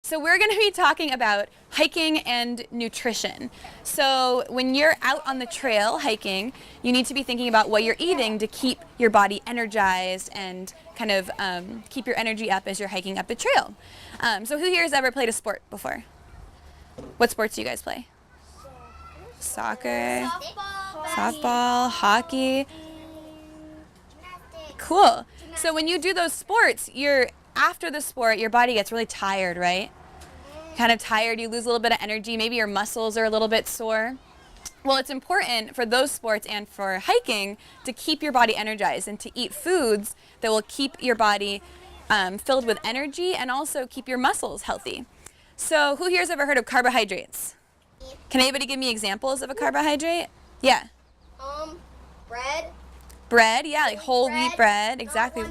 So we're going to be talking about hiking and nutrition. So when you're out on the trail hiking, you need to be thinking about what you're eating to keep your body energized and kind of keep your energy up as you're hiking up a trail. So who here has ever played a sport before? What sports do you guys play? Soccer, softball, hockey. Cool. So when you do those sports, after the sport, your body gets really tired, right? Kind of tired, you lose a little bit of energy, maybe your muscles are a little bit sore. Well, it's important for those sports and for hiking to keep your body energized and to eat foods that will keep your body filled with energy and also keep your muscles healthy. So who here has ever heard of carbohydrates? Can anybody give me examples of a carbohydrate? Yeah. Bread. Bread, yeah, like whole wheat bread, exactly.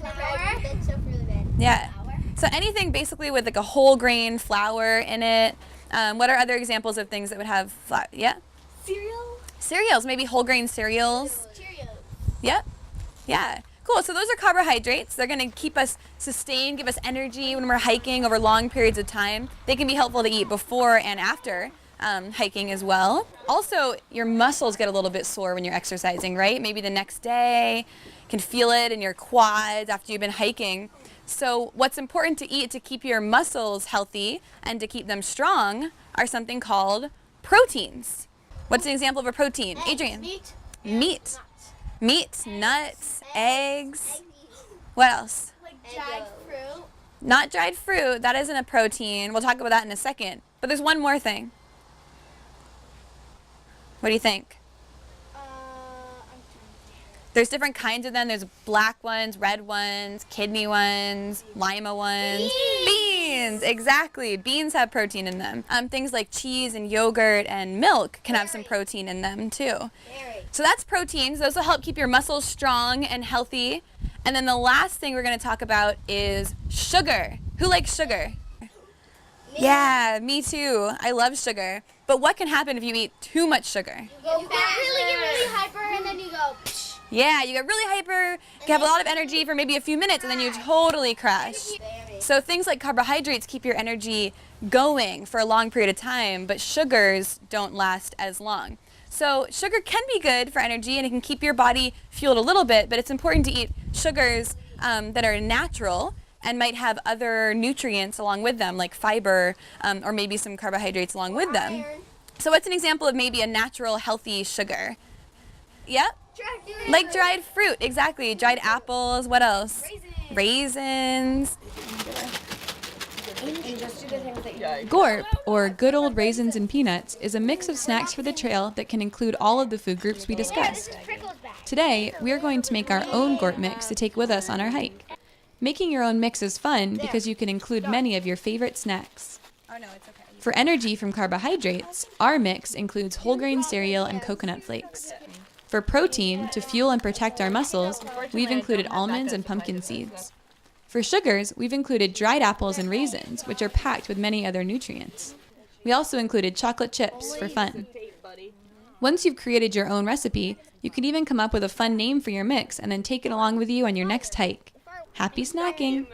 Yeah. So anything basically with like a whole grain flour in it. What are other examples of things that would have flour? Yeah? Cereals, maybe whole grain cereals. Cheerios. Yep. Yeah. Cool. So those are carbohydrates. They're going to keep us sustained, give us energy when we're hiking over long periods of time. They can be helpful to eat before and after hiking as well. Also, your muscles get a little bit sore when you're exercising, right? Maybe the next day, you can feel it in your quads after you've been hiking. So what's important to eat to keep your muscles healthy and to keep them strong are something called proteins. What's an example of a protein? Adrian? Meat. Meat, nuts, eggs. What else? Like dried fruit. Not dried fruit. That isn't a protein. We'll talk about that in a second. But there's one more thing. What do you think? There's different kinds of them. There's black ones, red ones, kidney ones, lima ones. Beans, exactly. Beans have protein in them. Things like cheese and yogurt and milk can have some protein in them too. So that's proteins. Those will help keep your muscles strong and healthy. And then the last thing we're going to talk about is sugar. Who likes sugar? Yeah, me too. I love sugar. But what can happen if you eat too much sugar? You get really hyper and then you go psh. Yeah, you get really hyper, you have a lot of energy for maybe a few minutes, and then you totally crash. So things like carbohydrates keep your energy going for a long period of time, but sugars don't last as long. So sugar can be good for energy, and it can keep your body fueled a little bit, but it's important to eat sugars that are natural and might have other nutrients along with them, like fiber or maybe some carbohydrates along with them. So what's an example of maybe a natural, healthy sugar? Yep. Like dried fruit, exactly. Dried apples. What else? Raisins. GORP, or Good Old Raisins and Peanuts, is a mix of snacks for the trail that can include all of the food groups we discussed. Today, we are going to make our own GORP mix to take with us on our hike. Making your own mix is fun because you can include many of your favorite snacks. For energy from carbohydrates, our mix includes whole grain cereal and coconut flakes. For protein, to fuel and protect our muscles, we've included almonds and pumpkin seeds. For sugars, we've included dried apples and raisins, which are packed with many other nutrients. We also included chocolate chips for fun. Once you've created your own recipe, you can even come up with a fun name for your mix and then take it along with you on your next hike. Happy snacking!